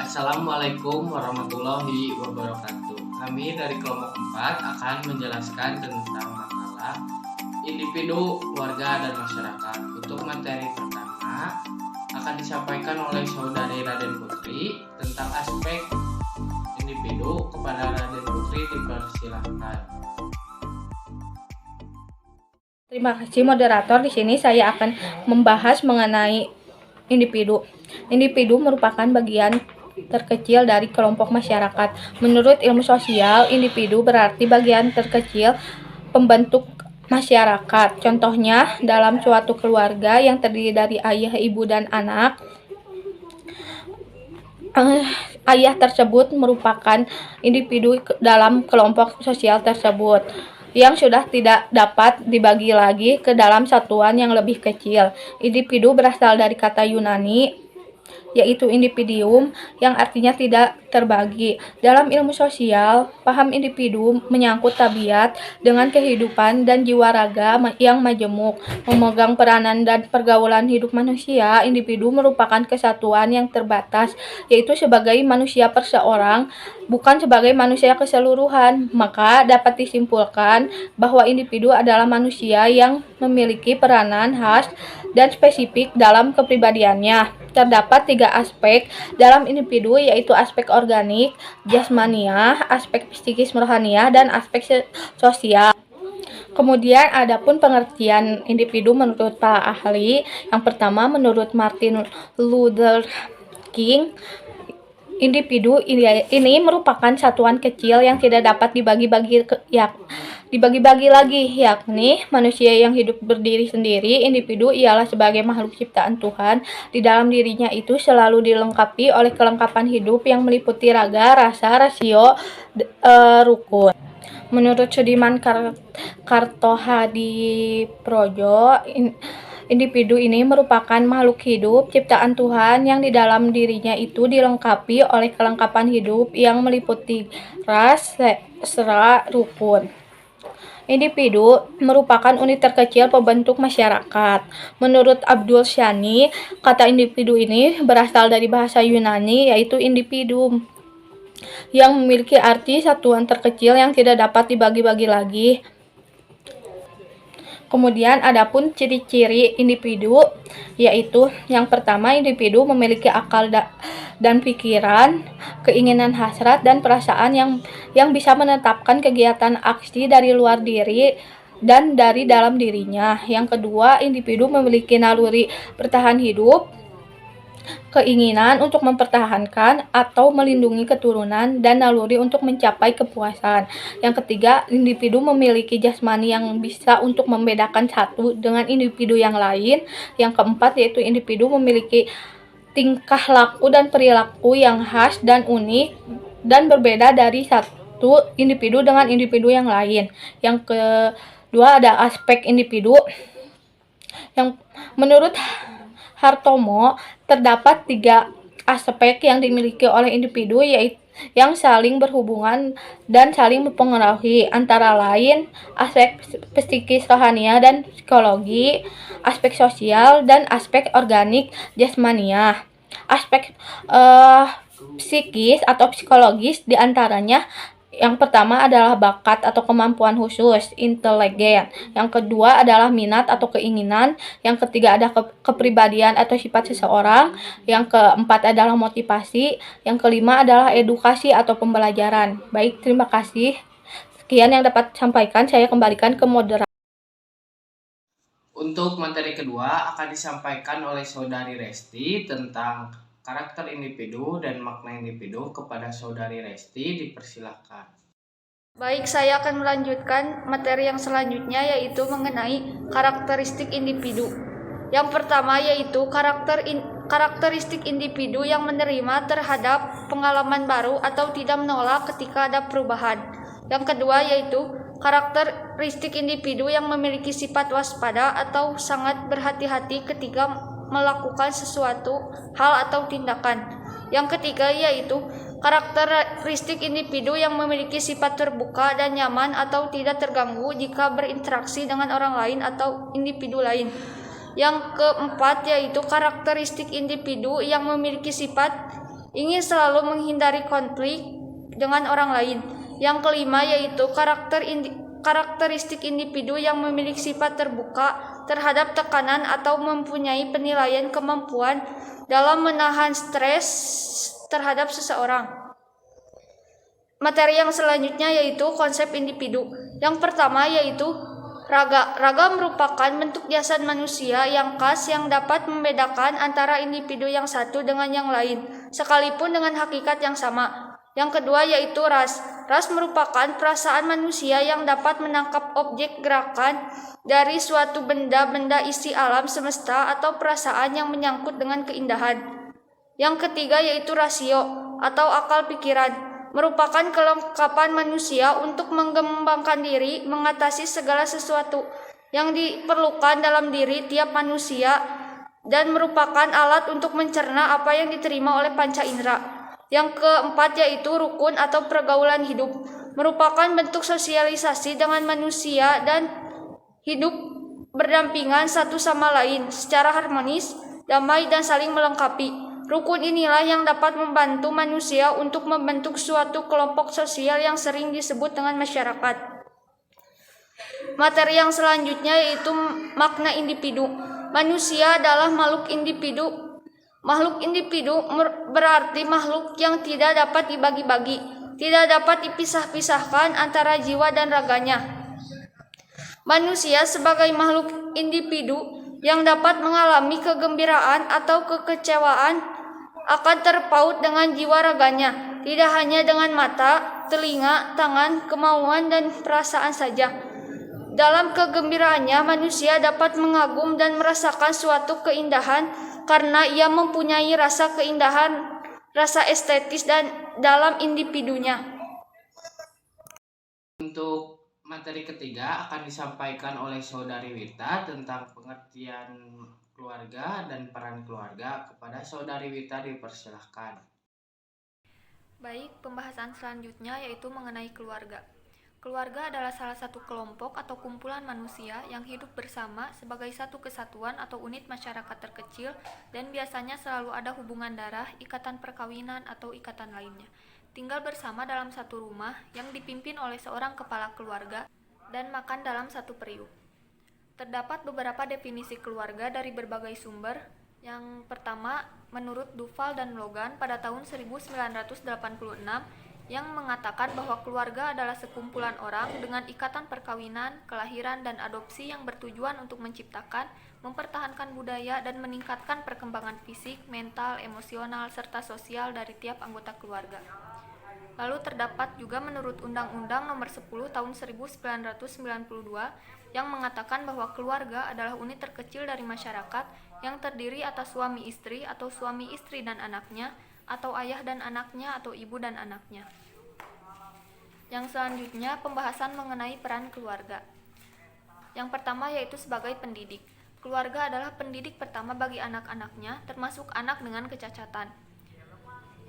Assalamualaikum warahmatullahi wabarakatuh. Kami dari kelompok 4 akan menjelaskan tentang makalah individu, keluarga, dan masyarakat. Untuk materi pertama akan disampaikan oleh Saudari Raden Putri tentang aspek individu. Kepada Raden Putri dipersilahkan. Terima kasih moderator. Di sini saya akan membahas mengenai individu. Individu merupakan bagian terkecil dari kelompok masyarakat. Menurut ilmu sosial, individu berarti bagian terkecil pembentuk masyarakat. Contohnya, dalam suatu keluarga yang terdiri dari ayah, ibu, dan anak, ayah tersebut merupakan individu dalam kelompok sosial tersebut yang sudah tidak dapat dibagi lagi ke dalam satuan yang lebih kecil. Individu berasal dari kata Yunani, yaitu individuum, yang artinya tidak terbagi. Dalam ilmu sosial, paham individu menyangkut tabiat dengan kehidupan dan jiwa raga yang majemuk, memegang peranan dan pergaulan hidup manusia. Individu merupakan kesatuan yang terbatas, yaitu sebagai manusia perseorang, bukan sebagai manusia keseluruhan. Maka dapat disimpulkan bahwa individu adalah manusia yang memiliki peranan khas dan spesifik dalam kepribadiannya. Terdapat 3 aspek dalam individu, yaitu aspek organik, jasmaniah, aspek psikis rohaniah, dan aspek sosial. Kemudian adapun pengertian individu menurut para ahli. Yang pertama, menurut Martin Luther King, individu ini merupakan satuan kecil yang tidak dapat dibagi-bagi lagi, yakni manusia yang hidup berdiri sendiri. Individu ialah sebagai makhluk ciptaan Tuhan. Di dalam dirinya itu selalu dilengkapi oleh kelengkapan hidup yang meliputi raga, rasa, rasio, rukun. Menurut Sudiman Kartohadiprodjo, individu ini merupakan makhluk hidup ciptaan Tuhan yang di dalam dirinya itu dilengkapi oleh kelengkapan hidup yang meliputi ras, sera, rukun. Individu merupakan unit terkecil pembentuk masyarakat. Menurut Abdul Shani, kata individu ini berasal dari bahasa Yunani, yaitu individuum, yang memiliki arti satuan terkecil yang tidak dapat dibagi-bagi lagi. Kemudian adapun ciri-ciri individu, yaitu yang pertama, individu memiliki akal dan pikiran, keinginan, hasrat, dan perasaan yang bisa menetapkan kegiatan aksi dari luar diri dan dari dalam dirinya. Yang kedua, individu memiliki naluri bertahan hidup, keinginan untuk mempertahankan atau melindungi keturunan, dan naluri untuk mencapai kepuasan. Yang ketiga, individu memiliki jasmani yang bisa untuk membedakan satu dengan individu yang lain. Yang keempat, yaitu individu memiliki tingkah laku dan perilaku yang khas dan unik dan berbeda dari satu individu dengan individu yang lain. Yang kedua, ada aspek individu yang menurut Hartomo terdapat 3 aspek yang dimiliki oleh individu, yaitu yang saling berhubungan dan saling mempengaruhi, antara lain aspek psikis rohania dan psikologi, aspek sosial, dan aspek organik jasmaniah. Aspek psikis atau psikologis diantaranya, yang pertama adalah bakat atau kemampuan khusus, inteligen. Yang kedua adalah minat atau keinginan. Yang ketiga ada kepribadian atau sifat seseorang. Yang keempat adalah motivasi. Yang kelima adalah edukasi atau pembelajaran. Baik, terima kasih. Sekian yang dapat sampaikan. Saya kembalikan ke moderator. Untuk materi kedua akan disampaikan oleh Saudari Resti tentang karakter individu dan makna individu. Kepada Saudari Resti dipersilahkan. Baik, saya akan melanjutkan materi yang selanjutnya, yaitu mengenai karakteristik individu. Yang pertama yaitu karakteristik individu yang menerima terhadap pengalaman baru atau tidak menolak ketika ada perubahan. Yang kedua yaitu karakteristik individu yang memiliki sifat waspada atau sangat berhati-hati ketika melakukan sesuatu hal atau tindakan. Yang ketiga yaitu karakteristik individu yang memiliki sifat terbuka dan nyaman atau tidak terganggu jika berinteraksi dengan orang lain atau individu lain. Yang keempat yaitu karakteristik individu yang memiliki sifat ingin selalu menghindari konflik dengan orang lain. Yang kelima yaitu karakteristik individu yang memiliki sifat terbuka terhadap tekanan atau mempunyai penilaian kemampuan dalam menahan stres terhadap seseorang. Materi yang selanjutnya yaitu konsep individu. Yang pertama yaitu raga. Raga merupakan bentuk jasad manusia yang khas yang dapat membedakan antara individu yang satu dengan yang lain, sekalipun dengan hakikat yang sama. Yang kedua yaitu ras. Ras merupakan perasaan manusia yang dapat menangkap objek gerakan dari suatu benda-benda isi alam semesta atau perasaan yang menyangkut dengan keindahan. Yang ketiga yaitu rasio atau akal pikiran. Merupakan kelengkapan manusia untuk mengembangkan diri, mengatasi segala sesuatu yang diperlukan dalam diri tiap manusia, dan merupakan alat untuk mencerna apa yang diterima oleh panca indera. Yang keempat yaitu rukun atau pergaulan hidup. Merupakan bentuk sosialisasi dengan manusia dan hidup berdampingan satu sama lain secara harmonis, damai, dan saling melengkapi. Rukun inilah yang dapat membantu manusia untuk membentuk suatu kelompok sosial yang sering disebut dengan masyarakat. Materi yang selanjutnya yaitu makna individu. Manusia adalah makhluk individu. Makhluk individu berarti makhluk yang tidak dapat dibagi-bagi, tidak dapat dipisah-pisahkan antara jiwa dan raganya. Manusia sebagai makhluk individu yang dapat mengalami kegembiraan atau kekecewaan akan terpaut dengan jiwa raganya, tidak hanya dengan mata, telinga, tangan, kemauan, dan perasaan saja. Dalam kegembiraannya, manusia dapat mengagum dan merasakan suatu keindahan karena ia mempunyai rasa keindahan, rasa estetis dan dalam individunya. Untuk materi ketiga akan disampaikan oleh Saudari Wita tentang pengertian keluarga dan peran keluarga. Kepada Saudari Wita dipersilahkan. Baik, pembahasan selanjutnya yaitu mengenai keluarga. Keluarga adalah salah satu kelompok atau kumpulan manusia yang hidup bersama sebagai satu kesatuan atau unit masyarakat terkecil dan biasanya selalu ada hubungan darah, ikatan perkawinan, atau ikatan lainnya. Tinggal bersama dalam satu rumah yang dipimpin oleh seorang kepala keluarga dan makan dalam satu periuk. Terdapat beberapa definisi keluarga dari berbagai sumber. Yang pertama, menurut Duval dan Logan pada tahun 1986 yang mengatakan bahwa keluarga adalah sekumpulan orang dengan ikatan perkawinan, kelahiran, dan adopsi yang bertujuan untuk menciptakan, mempertahankan budaya, dan meningkatkan perkembangan fisik, mental, emosional, serta sosial dari tiap anggota keluarga. Lalu terdapat juga menurut Undang-Undang Nomor 10 Tahun 1992 yang mengatakan bahwa keluarga adalah unit terkecil dari masyarakat yang terdiri atas suami istri atau suami istri dan anaknya, atau ayah dan anaknya atau ibu dan anaknya. Yang selanjutnya pembahasan mengenai peran keluarga. Yang pertama yaitu sebagai pendidik. Keluarga adalah pendidik pertama bagi anak-anaknya, termasuk anak dengan kecacatan.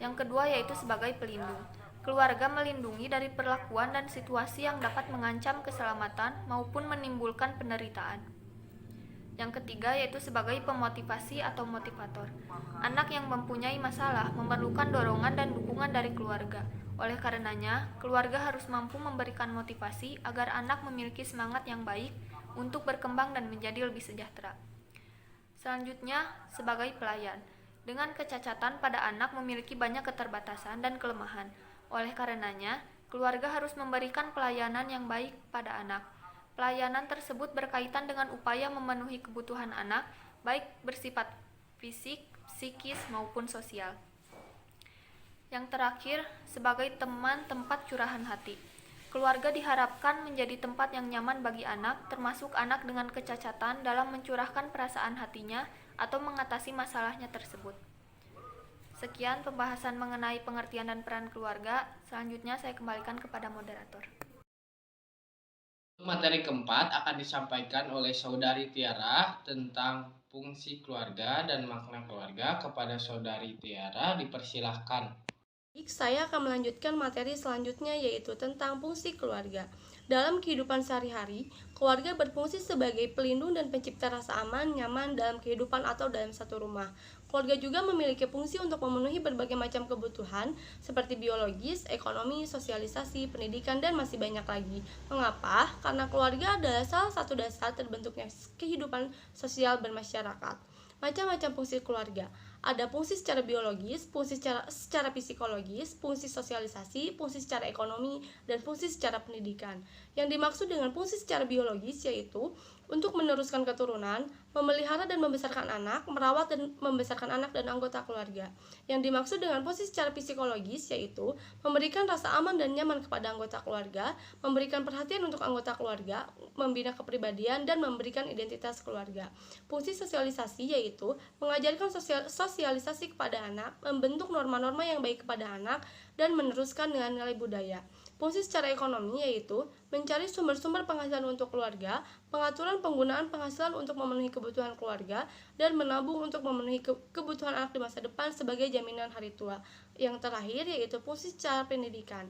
Yang kedua yaitu sebagai pelindung. Keluarga melindungi dari perlakuan dan situasi yang dapat mengancam keselamatan maupun menimbulkan penderitaan. Yang ketiga yaitu sebagai pemotivasi atau motivator. Anak yang mempunyai masalah memerlukan dorongan dan dukungan dari keluarga. Oleh karenanya, keluarga harus mampu memberikan motivasi agar anak memiliki semangat yang baik untuk berkembang dan menjadi lebih sejahtera. Selanjutnya, sebagai pelayan. Dengan kecacatan pada anak memiliki banyak keterbatasan dan kelemahan. Oleh karenanya, keluarga harus memberikan pelayanan yang baik pada anak. Pelayanan tersebut berkaitan dengan upaya memenuhi kebutuhan anak, baik bersifat fisik, psikis, maupun sosial. Yang terakhir, sebagai teman tempat curahan hati. Keluarga diharapkan menjadi tempat yang nyaman bagi anak, termasuk anak dengan kecacatan dalam mencurahkan perasaan hatinya atau mengatasi masalahnya tersebut. Sekian pembahasan mengenai pengertian dan peran keluarga. Selanjutnya saya kembalikan kepada moderator. Materi keempat akan disampaikan oleh Saudari Tiara tentang fungsi keluarga dan makna keluarga. Kepada Saudari Tiara dipersilahkan. Saya akan melanjutkan materi selanjutnya yaitu tentang fungsi keluarga. Dalam kehidupan sehari-hari, keluarga berfungsi sebagai pelindung dan pencipta rasa aman, nyaman dalam kehidupan atau dalam satu rumah. Keluarga juga memiliki fungsi untuk memenuhi berbagai macam kebutuhan seperti biologis, ekonomi, sosialisasi, pendidikan, dan masih banyak lagi. Mengapa? Karena keluarga adalah salah satu dasar terbentuknya kehidupan sosial bermasyarakat. Macam-macam fungsi keluarga. Ada fungsi secara biologis, fungsi secara psikologis, fungsi sosialisasi, fungsi secara ekonomi, dan fungsi secara pendidikan. Yang dimaksud dengan fungsi secara biologis yaitu untuk meneruskan keturunan, memelihara dan membesarkan anak, merawat dan membesarkan anak dan anggota keluarga. Yang dimaksud dengan fungsi secara psikologis yaitu memberikan rasa aman dan nyaman kepada anggota keluarga, memberikan perhatian untuk anggota keluarga, membina kepribadian, dan memberikan identitas keluarga. Fungsi sosialisasi yaitu mengajarkan sosialisasi kepada anak, membentuk norma-norma yang baik kepada anak, dan meneruskan dengan nilai budaya. Fungsi secara ekonomi yaitu mencari sumber-sumber penghasilan untuk keluarga, pengaturan penggunaan penghasilan untuk memenuhi kebutuhan keluarga, dan menabung untuk memenuhi kebutuhan anak di masa depan sebagai jaminan hari tua. Yang terakhir yaitu fungsi secara pendidikan,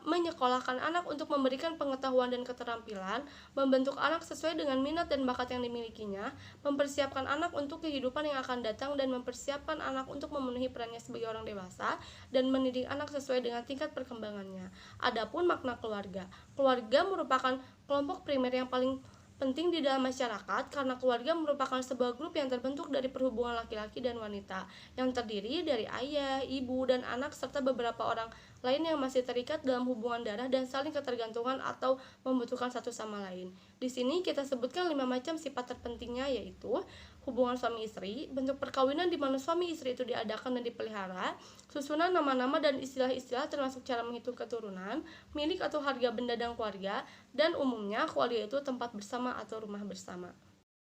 menyekolahkan anak untuk memberikan pengetahuan dan keterampilan, membentuk anak sesuai dengan minat dan bakat yang dimilikinya, mempersiapkan anak untuk kehidupan yang akan datang, dan mempersiapkan anak untuk memenuhi perannya sebagai orang dewasa, dan mendidik anak sesuai dengan tingkat perkembangannya. Adapun makna keluarga. Keluarga merupakan kelompok primer yang paling penting di dalam masyarakat karena keluarga merupakan sebuah grup yang terbentuk dari perhubungan laki-laki dan wanita yang terdiri dari ayah, ibu, dan anak serta beberapa orang lain yang masih terikat dalam hubungan darah dan saling ketergantungan atau membutuhkan satu sama lain. Di sini kita sebutkan 5 macam sifat terpentingnya yaitu hubungan suami istri, bentuk perkawinan di mana suami istri itu diadakan dan dipelihara, susunan nama-nama dan istilah-istilah termasuk cara menghitung keturunan, milik atau harga benda dan keluarga, dan umumnya keluarga itu tempat bersama atau rumah bersama.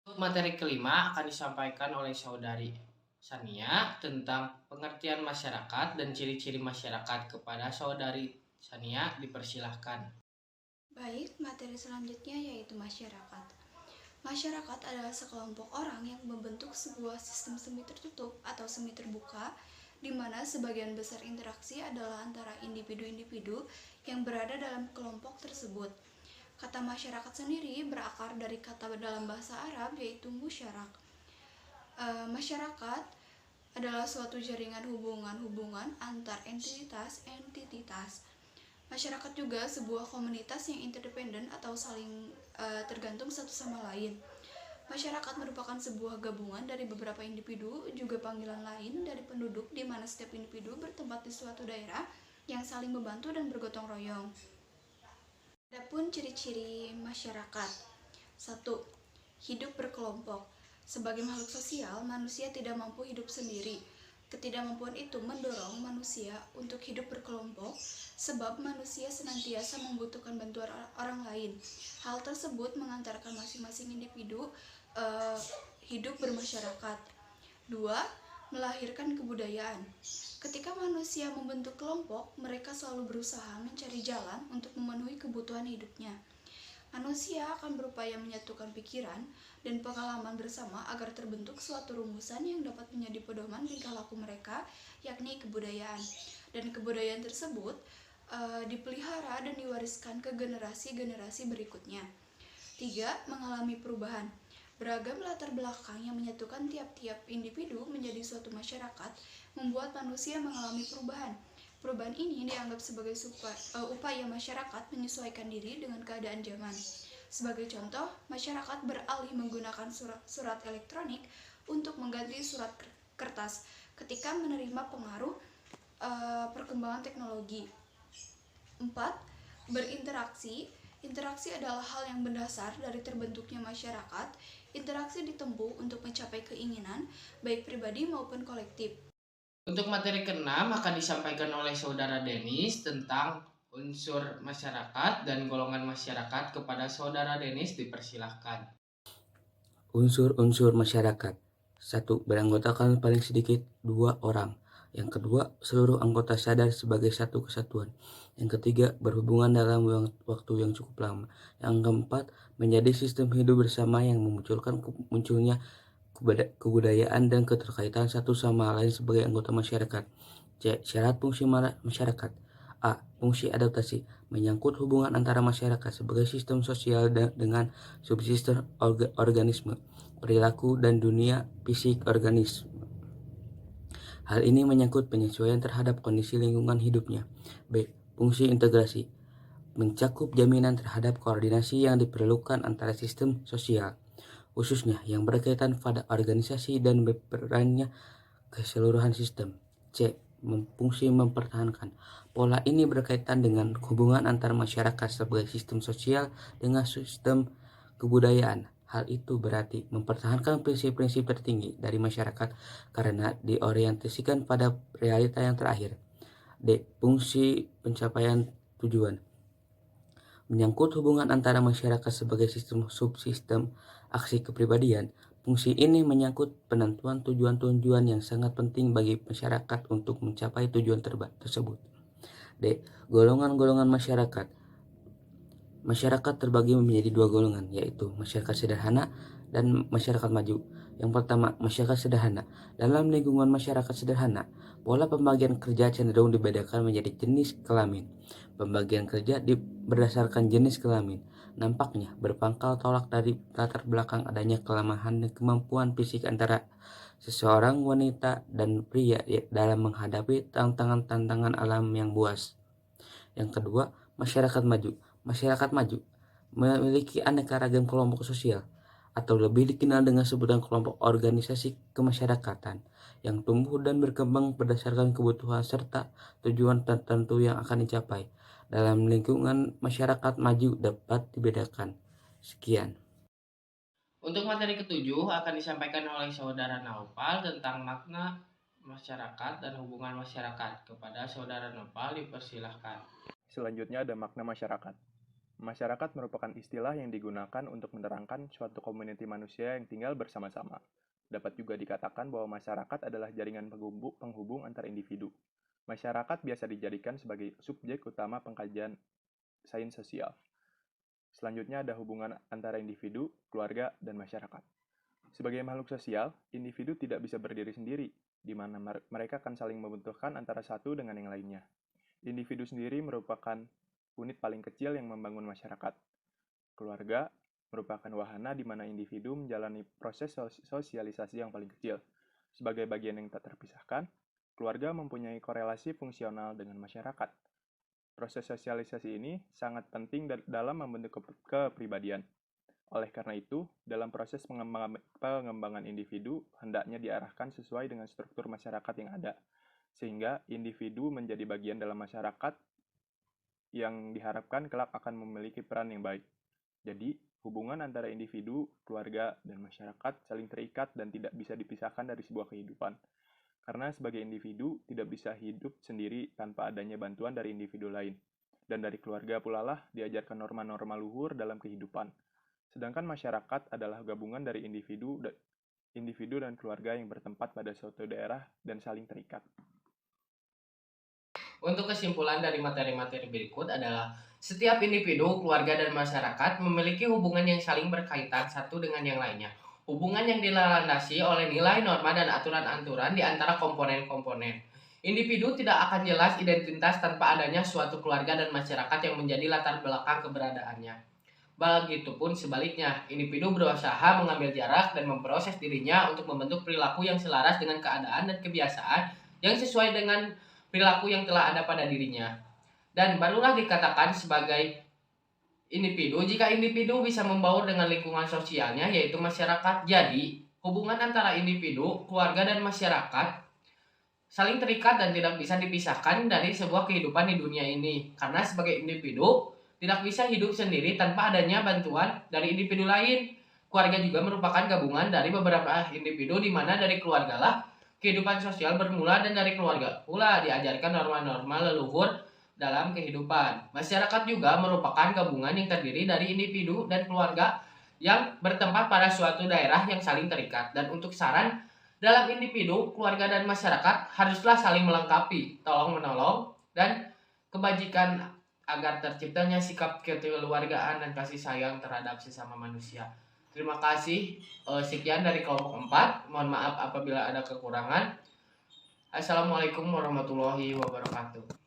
Untuk materi kelima akan disampaikan oleh saudari Sania tentang pengertian masyarakat dan ciri-ciri masyarakat. Kepada saudari Sania dipersilahkan. Baik, materi selanjutnya yaitu masyarakat. Masyarakat adalah sekelompok orang yang membentuk sebuah sistem semi tertutup atau semi terbuka, di mana sebagian besar interaksi adalah antara individu-individu yang berada dalam kelompok tersebut. Kata masyarakat sendiri berakar dari kata dalam bahasa Arab yaitu musyarak. Masyarakat adalah suatu jaringan hubungan-hubungan antar entitas. Masyarakat juga sebuah komunitas yang interdependen atau saling tergantung satu sama lain. Masyarakat merupakan sebuah gabungan dari beberapa individu, juga panggilan lain dari penduduk di mana setiap individu bertempat di suatu daerah yang saling membantu dan bergotong royong. Adapun ciri-ciri masyarakat. 1. Hidup berkelompok. Sebagai makhluk sosial, manusia tidak mampu hidup sendiri. Ketidakmampuan itu mendorong manusia untuk hidup berkelompok, sebab manusia senantiasa membutuhkan bantuan orang lain. Hal tersebut mengantarkan masing-masing individu hidup bermasyarakat. 2. Melahirkan kebudayaan. Ketika manusia membentuk kelompok, mereka selalu berusaha mencari jalan untuk memenuhi kebutuhan hidupnya. Manusia akan berupaya menyatukan pikiran dan pengalaman bersama agar terbentuk suatu rumusan yang dapat menjadi pedoman tingkah laku mereka, yakni kebudayaan. Dan kebudayaan tersebut dipelihara dan diwariskan ke generasi-generasi berikutnya. 3. Mengalami perubahan. Beragam latar belakang yang menyatukan tiap-tiap individu menjadi suatu masyarakat membuat manusia mengalami perubahan. Perubahan ini dianggap sebagai upaya masyarakat menyesuaikan diri dengan keadaan zaman. Sebagai contoh, masyarakat beralih menggunakan surat elektronik untuk mengganti surat kertas ketika menerima pengaruh perkembangan teknologi. 4. Berinteraksi. Interaksi adalah hal yang mendasar dari terbentuknya masyarakat. Interaksi ditempuh untuk mencapai keinginan, baik pribadi maupun kolektif. Untuk materi ke-6 akan disampaikan oleh saudara Denis tentang unsur masyarakat dan golongan masyarakat. Kepada saudara Denis dipersilahkan. Unsur-unsur masyarakat. 1. Beranggotakan paling sedikit 2 orang. Yang kedua, seluruh anggota sadar sebagai satu kesatuan. Yang ketiga, berhubungan dalam waktu yang cukup lama. Yang keempat, menjadi sistem hidup bersama yang memunculkan munculnya kebudayaan dan keterkaitan satu sama lain sebagai anggota masyarakat. Syarat fungsi masyarakat. A. Fungsi adaptasi menyangkut hubungan antara masyarakat sebagai sistem sosial dengan subsistem organisme, perilaku, dan dunia fisik organisme. Hal ini menyangkut penyesuaian terhadap kondisi lingkungan hidupnya. B. Fungsi integrasi mencakup jaminan terhadap koordinasi yang diperlukan antara sistem sosial, khususnya yang berkaitan pada organisasi dan berperannya keseluruhan sistem. C. Fungsi mempertahankan. Pola ini berkaitan dengan hubungan antar masyarakat sebagai sistem sosial dengan sistem kebudayaan. Hal itu berarti mempertahankan prinsip-prinsip tertinggi dari masyarakat karena diorientasikan pada realita yang terakhir. D. Fungsi pencapaian tujuan menyangkut hubungan antara masyarakat sebagai sistem subsistem aksi kepribadian. Fungsi ini menyangkut penentuan tujuan-tujuan yang sangat penting bagi masyarakat untuk mencapai tujuan tersebut. D. Golongan-golongan masyarakat. Masyarakat terbagi menjadi dua golongan, yaitu masyarakat sederhana dan masyarakat maju. Yang pertama, masyarakat sederhana. Dalam lingkungan masyarakat sederhana, pola pembagian kerja cenderung dibedakan menjadi jenis kelamin. Pembagian kerja berdasarkan jenis kelamin nampaknya berpangkal tolak dari latar belakang adanya kelemahan dan kemampuan fisik antara seseorang wanita dan pria dalam menghadapi tantangan-tantangan alam yang buas. Yang kedua, masyarakat maju. Masyarakat maju memiliki aneka ragam kelompok sosial atau lebih dikenal dengan sebutan kelompok organisasi kemasyarakatan yang tumbuh dan berkembang berdasarkan kebutuhan serta tujuan tertentu yang akan dicapai. Dalam lingkungan masyarakat maju dapat dibedakan. Sekian. Untuk materi ketujuh akan disampaikan oleh Saudara Naufal tentang makna masyarakat dan hubungan masyarakat. Kepada Saudara Naufal dipersilahkan. Selanjutnya ada makna masyarakat. Masyarakat merupakan istilah yang digunakan untuk menerangkan suatu komuniti manusia yang tinggal bersama-sama. Dapat juga dikatakan bahwa masyarakat adalah jaringan penghubung antar individu. Masyarakat biasa dijadikan sebagai subjek utama pengkajian sains sosial. Selanjutnya ada hubungan antara individu, keluarga, dan masyarakat. Sebagai makhluk sosial, individu tidak bisa berdiri sendiri, di mana mereka akan saling membutuhkan antara satu dengan yang lainnya. Individu sendiri merupakan unit paling kecil yang membangun masyarakat. Keluarga merupakan wahana di mana individu menjalani proses sosialisasi yang paling kecil. Sebagai bagian yang tak terpisahkan, keluarga mempunyai korelasi fungsional dengan masyarakat. Proses sosialisasi ini sangat penting dalam membentuk kepribadian. Oleh karena itu, dalam proses pengembangan individu, hendaknya diarahkan sesuai dengan struktur masyarakat yang ada, sehingga individu menjadi bagian dalam masyarakat yang diharapkan kelak akan memiliki peran yang baik. Jadi, hubungan antara individu, keluarga, dan masyarakat saling terikat dan tidak bisa dipisahkan dari sebuah kehidupan. Karena sebagai individu tidak bisa hidup sendiri tanpa adanya bantuan dari individu lain. Dan dari keluarga pula lah diajarkan norma-norma luhur dalam kehidupan. Sedangkan masyarakat adalah gabungan dari individu dan keluarga yang bertempat pada suatu daerah dan saling terikat. Untuk kesimpulan dari materi-materi berikut adalah setiap individu, keluarga, dan masyarakat memiliki hubungan yang saling berkaitan satu dengan yang lainnya. Hubungan yang dilandasi oleh nilai, norma, dan aturan-aturan di antara komponen-komponen. Individu tidak akan jelas identitas tanpa adanya suatu keluarga dan masyarakat yang menjadi latar belakang keberadaannya. Begitupun sebaliknya, individu berusaha mengambil jarak dan memproses dirinya untuk membentuk perilaku yang selaras dengan keadaan dan kebiasaan yang sesuai dengan perilaku yang telah ada pada dirinya. Dan barulah dikatakan sebagai individu jika individu bisa membaur dengan lingkungan sosialnya, yaitu masyarakat. Jadi, hubungan antara individu, keluarga, dan masyarakat saling terikat dan tidak bisa dipisahkan dari sebuah kehidupan di dunia ini. Karena sebagai individu, tidak bisa hidup sendiri tanpa adanya bantuan dari individu lain. Keluarga juga merupakan gabungan dari beberapa individu, di mana dari keluarga lah kehidupan sosial bermula dan dari keluarga pula diajarkan norma-norma leluhur dalam kehidupan. Masyarakat juga merupakan gabungan yang terdiri dari individu dan keluarga yang bertempat pada suatu daerah yang saling terikat. Dan untuk saran, dalam individu, keluarga, dan masyarakat haruslah saling melengkapi, tolong-menolong, dan kebajikan agar terciptanya sikap kekeluargaan dan kasih sayang terhadap sesama manusia. Terima kasih. Sekian dari kelompok 4. Mohon maaf apabila ada kekurangan. Assalamualaikum warahmatullahi wabarakatuh.